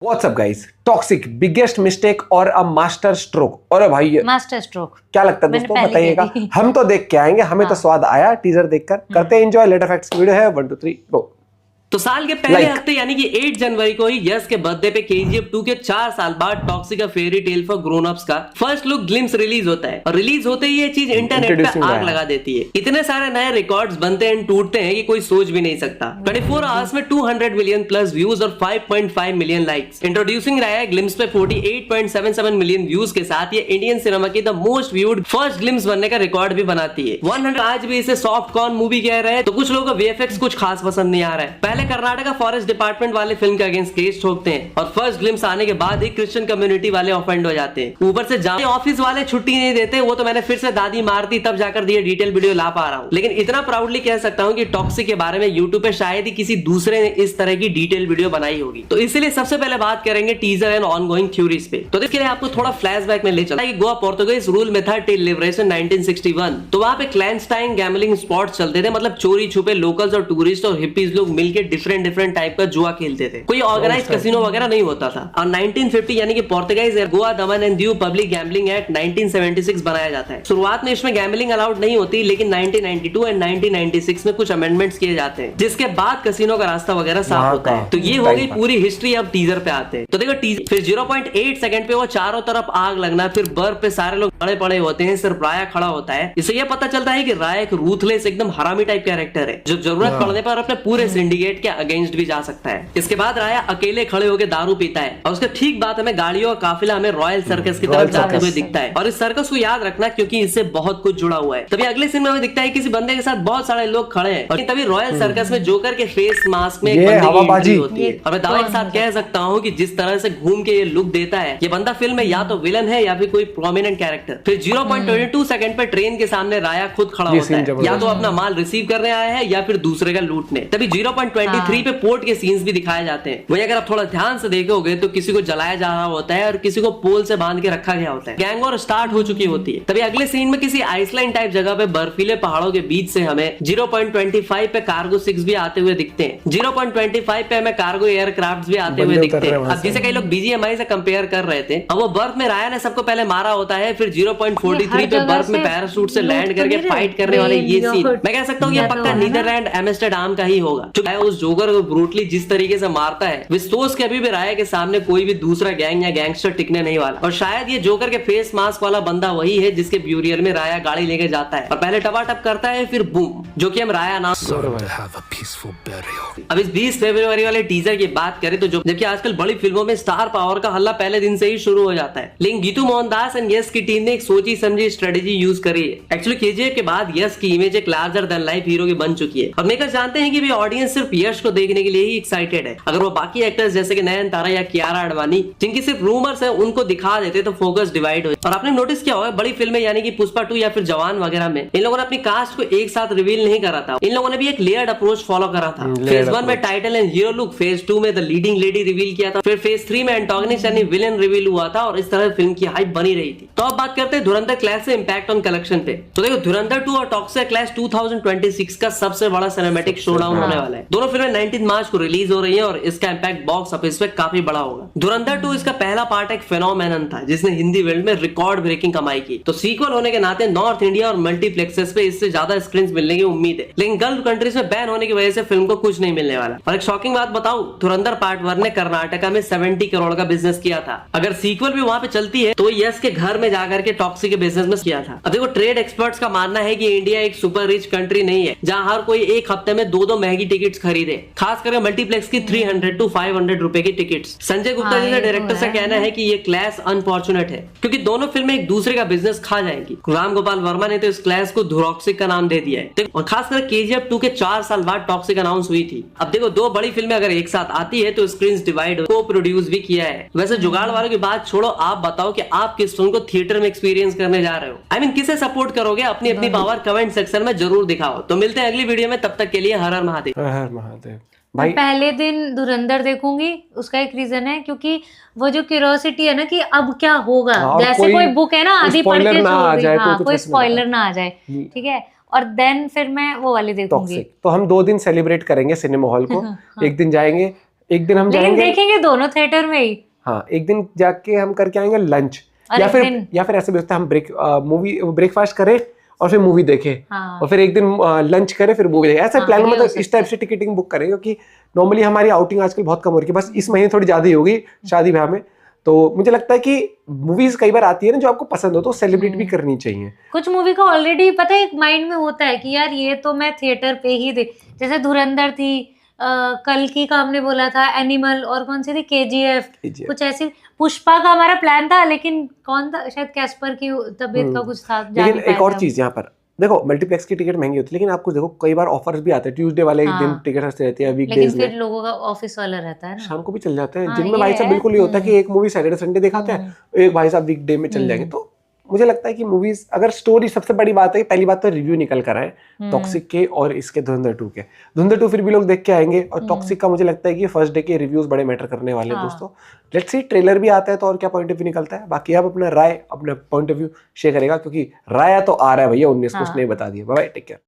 WhatsApp guys, toxic biggest mistake और a master stroke. और भाई मास्टर स्ट्रोक क्या लगता है दोस्तों, बताइएगा। हम तो देख के आएंगे, हमें तो हाँ। स्वाद आया टीजर देखकर। करते हैं एंजॉय। लेटर फैक्ट्स वीडियो है 1 2 3 गो। तो साल के पहले हफ्ते यानी कि 8 जनवरी को ही यस के बर्थडे पे KGF 2 के 4 साल बाद toxic fairy tale for grown ups का फर्स्ट लुक ग्लिम्स रिलीज होता है। और रिलीज होते ही ये चीज इंटरनेट पे आग लगा देती है। इतने सारे नए रिकॉर्ड्स बनते हैं, टूटते हैं कि कोई सोच भी नहीं सकता। 24 आवर्स में 200 मिलियन प्लस व्यूज और 5.5 मिलियन लाइक्स। इंट्रोड्यूसिंग रहा है ग्लिम्स पे 48.77 मिलियन व्यूज के साथ ये इंडियन सिनेमा की the most viewed first glimpse बनने का रिकॉर्ड भी बनाती है। 100 आज भी इसे सॉफ्ट कॉर्न मूवी कह रहे हैं, तो कुछ लोगों को VFX कुछ खास पसंद नहीं आ रहा है। पहले कर्नाटका फॉरेस्ट डिपार्टमेंट वाले फिल्म के अगेंस्ट केस ठोकते हैं और फर्स्ट ग्लिम्स आने के बाद ही क्रिश्चियन कम्युनिटी वाले ऑफेंड हो जाते हैं। ऊपर से जहां ऑफिस वाले छुट्टी नहीं देते, वो तो मैंने फिर से दादी मारती तब जाकर दिए डिटेल वीडियो ला पा रहा हूं। लेकिन इतना प्राउडली कह सकता हूं कि टॉक्सिक के बारे में यूट्यूब पे शायद ही किसी दूसरे ने इस तरह की डिटेल वीडियो बनाई होगी। तो इसलिए सबसे पहले बात करेंगे टीजर एंड ऑनगोइंग थ्योरीज पे। तो इसके लिए आपको थोड़ा फ्लैशबैक में ले चलता है कि गोवा पोर्तुगीज रूल में था टिल लिबरेशन 1961। तो वहां पे क्लैंडस्टाइन गैम्बलिंग स्पॉट्स चलते थे, मतलब चोरी छुपे लोकल्स और टूरिस्ट और हिप्पीज लोग मिलकर डिफरेंट टाइप का जुआ खेलते थे। कोई ऑर्गेनाइज कैसीनो वगैरह नहीं होता था। और 1950 यानी कि पोर्तुगीज गोवा दमन and Diu public gambling act 1976 बनाया जाता है। शुरुआत में इसमें गैम्बलिंग अलाउड नहीं होती, लेकिन 1992 एंड 1996 में कुछ अमेंडमेंट्स किए जाते हैं, जिसके बाद कैसीनो का रास्ता वगैरह साफ होता है। तो ये हो गई पूरी हिस्ट्री। अब टीजर पे आते हैं। तो देखो टीजर, फिर 0.8 सेकंड पे वो चारों तरफ आग लगना, फिर बर्फ पे सारे लोग पड़े पड़े होते हैं, सिर्फ राया खड़ा होता है। इससे ये पता चलता है कि राया एक रूथलेस एकदम हरामी टाइप कैरेक्टर है, जो जरूरत पड़ने पर अपने पूरे सिंडिकेट के अगेंस्ट भी जा सकता है। इसके बाद राया अकेले खड़े होकर दारू पीता है और उसके ठीक बाद हमें गाड़ियों का काफिला हमें रॉयल सर्कस की तरफ जाते हुए दिखता है। और इस सर्कस को याद रखना क्योंकि इससे बहुत कुछ जुड़ा हुआ है। तभी अगले सीन में हमें दिखता है किसी बंदे के साथ बहुत सारे लोग खड़े हैं, और तभी रॉयल सर्कस में जोकर के फेस मास्क में एक बंदे की एंट्री होती है। और मैं दावे के साथ कह सकता हूँ कि जिस तरह से घूम के ये लुक देता है, ये बंदा फिल्म में या तो विलन है या फिर कोई प्रोमिनेंट कैरेक्टर। फिर 0.22 सेकंड पे ट्रेन के सामने राया खुद खड़ा होता है, या तो अपना माल रिसीव करने आया है या फिर दूसरे का लूटने। तभी 0.23 पे पोर्ट के सीन्स भी दिखाए जाते हैं। वही अगर आप थोड़ा ध्यान से देखोगे तो किसी को जलाया जा रहा होता है और किसी को पोल से बांध के रखा गया होता है। गैंग वॉर स्टार्ट हो चुकी होती है। तभी अगले सीन में किसी आइसलैंड टाइप जगह पे बर्फीले पहाड़ों के बीच से हमें 0.25 पे कार्गो 6 भी आते हुए दिखते हैं। 0.25 पे हमें कार्गो एयरक्राफ्ट भी आते हुए दिखते हैं। अब जिसे कई लोग BGMI से कंपेयर कर रहे थे, अब वो बर्फ में राया ने सबको पहले मारा होता है, फिर 0.43 पे बर्फ में पैराशूट से लैंड करके फाइट करने वाले ये सीन, मैं कह सकता हूँ ये पक्का नीदरलैंड एम्स्टर्डम का ही होगा। जो उस जोकर को ब्रूटली जिस तरीके से मारता है, विस्टोस के अभी भी राया के सामने कोई भी दूसरा गैंग या गैंगस्टर टिकने नहीं वाला। और शायद ये जोकर के फेस मास्क वाला बंदा वही है जिसके ब्यूरियल में राया गाड़ी लेके जाता है और पहले टपाटप करता है, फिर बूम, जो कि हम राया नाम। अब इस 20 फरवरी वाले टीजर की बात करें तो जबकि आजकल बड़ी फिल्मों में स्टार पावर का हल्ला पहले दिन से ही शुरू हो जाता है, लेकिन गीतू मोहनदास एंड यस की टीम ने एक सोची समझी स्ट्रेटेजी यूज करी है। एक्चुअली KGF के बाद यस की इमेज एक लार्जर देन लाइफ हीरो की बन चुकी है। और मेकर्स जानते हैं कि भी ऑडियंस सिर्फ यश को देखने के लिए ही एक्साइटेड है। अगर वो बाकी एक्टर्स जैसे कि नयनतारा या कियारा आडवाणी, जिनकी सिर्फ रूमर्स है, उनको दिखा देते तो फोकस डिवाइड हो। और आपने नोटिस किया होगा बड़ी फिल्में यानी कि पुष्पा 2 या फिर जवान वगैरह में इन लोगों ने अपनी कास्ट को एक साथ रिवील नहीं करा था। इन लोगों ने भी एक लेयर्ड अप्रोच फॉलो करा था। फेज 1 में title and hero look, phase 2 में द लीडिंग लेडी रिवील किया था, फिर फेज 3 में एंटागनिस्ट यानी विलेन रिवील हुआ था, और इस तरह फिल्म की हाइप बनी रही थी। तो अब बात करते हैं धुरंधर क्लैश से इंपैक्ट ऑन कलेक्शन पे। तो देखो धुरंधर 2 और टॉक्सिक क्लैश 2026 का सबसे बड़ा सिनेमैटिक शोडाउन होने वाला है। दोनों फिल्में 19 मार्च को रिलीज हो रही है और इसका इंपैक्ट बॉक्स ऑफिस पे काफी बड़ा होगा। धुरंधर 2 इसका पहला पार्ट एक फेनोमेनन था जिसने हिंदी वर्ल्ड में रिकॉर्ड ब्रेकिंग कमाई की। तो सीक्वल होने के नाते नॉर्थ इंडिया और मल्टीप्लेक्सेस पे इससे ज्यादा स्क्रीन्स मिलने की उम्मीद है, लेकिन गल्फ कंट्रीज में बैन होने की वजह से फिल्म को कुछ नहीं मिलने वाला। और एक शॉकिंग बात बताऊं, धुरंधर पार्ट 1 ने कर्नाटका में 70 करोड़ का बिजनेस किया था। अगर सीक्वल भी वहां पे चलती है तो यस के घर में जाकर के टॉक्सिक के बिजनेस में किया था। अब देखो ट्रेड एक्सपर्ट्स का मानना है कि इंडिया एक सुपर रिच कंट्री नहीं है जहां हर कोई एक हफ्ते में 2-2 महंगी टिकट्स खरीदे, खास करके मल्टीप्लेक्स की 300 to 500 रुपए की टिकट्स। संजय गुप्ता जैसे डायरेक्टर का कहना है कि ये क्लैश अनफॉर्चुनेट है क्योंकि दोनों फिल्में एक दूसरे का बिजनेस खा जाएंगी। राम गोपाल वर्मा ने तो इस क्लैश को धुरॉक्सिक का नाम दे दिया है, और खासकर KGF 2 के 4 साल बाद टॉक्सिक अनाउंस हुई थी। अब देखो दो बड़ी फिल्में अगर एक साथ आती है तो स्क्रीन डिवाइड को प्रोड्यूस भी किया है। वैसे जुगाड़ वालों की बात छोड़ो, आप बताओ कि आप किस फिल्म को थिएटर में एक्सपीरियंस करने जा रहे हो। I mean, किसे सपोर्ट करोगे? अपनी अपनी पावर कमेंट सेक्शन में जरूर दिखाओ। तो मिलते हैं अगली वीडियो में, तब तक के लिए हर हर महादेव। हर हर महादेव। मैं पहले दिन धुरंधर देखूंगी, उसका एक रीजन है क्योंकि वो जो क्यूरियोसिटी है ना कि अब क्या होगा, जैसे कोई बुक है ना आधी पढ़ के छोड़ दी, हाँ कोई स्पॉइलर ना आ जाए, ठीक है। और देन फिर मैं वो वाली देखूंगी। तो हम 2 दिन सेलिब्रेट करेंगे सिनेमा हॉल को। एक दिन जाएंगे एक दिन हम लेकिन जाएंगे, देखेंगे दोनों थिएटर में ही। हाँ एक दिन जाके हम करके आएंगे लंच, और या एक फिर दिन ऐसे भी होता है हम ब्रेकफास्ट करें और फिर मूवी देखें, हाँ और फिर एक दिन लंच करें फिर मूवी देखें, ऐसा हाँ, प्लान ये हो मतलब सकता इस टाइप से टिकटिंग बुक करें, क्योंकि नॉर्मली हमारी आउटिंग आजकल बहुत कम हो रही है, बस इस महीने थोड़ी ज्यादा ही होगी शादी ब्याह में। तो मुझे लगता है कि मूवीज कई बार आती है ना जो आपको पसंद हो तो सेलिब्रेट भी करनी चाहिए। कुछ मूवी का ऑलरेडी पता है एक माइंड में होता है कि यार ये तो मैं थिएटर पे ही देख, जैसे धुरंधर थी, कल की का हमने बोला था, एनिमल, और कौन सी थी, केजीएफ, कुछ ऐसी। पुष्पा का हमारा प्लान था, लेकिन कौन था, शायद कैस्पर की तबीयत का कुछ था, जा लेकिन नहीं पाए एक और थे हम। चीज यहाँ पर देखो, मल्टीप्लेक्स की टिकट महंगी होती है, लेकिन आपको देखो कई बार ऑफर्स भी आते हैं, ट्यूसडे वाले एक दिन हाँ। टिकट सस्ते रहती है, लेकिन वीकडेज फिर में लोगों का ऑफिस वाला रहता है ना, शाम को भी चल जाते हैं। हाँ, जिनमें ये भाई साहब है। बिल्कुल ये होता है कि एक मूवी सैटरडे संडे दिखाते हैं, एक भाई साहब वीकडे में चल जाएंगे। तो मुझे लगता है कि मूवीज अगर स्टोरी, सबसे बड़ी बात है, पहली बात तो रिव्यू निकल कर आए टॉक्सिक के और इसके धुरंधर 2 के। धुरंधर 2 फिर भी लोग देख के आएंगे, और टॉक्सिक का मुझे लगता है कि फर्स्ट डे के रिव्यूज बड़े मैटर करने वाले हैं दोस्तों। लेट्स सी ट्रेलर भी आता है तो और क्या पॉइंट ऑफ व्यू निकलता है। बाकी आप अपना राय, अपना पॉइंट ऑफ व्यू शेयर करेगा, क्योंकि राय तो आ रहा है भैया 19 को, उसने बता दिया। Bye bye, take care.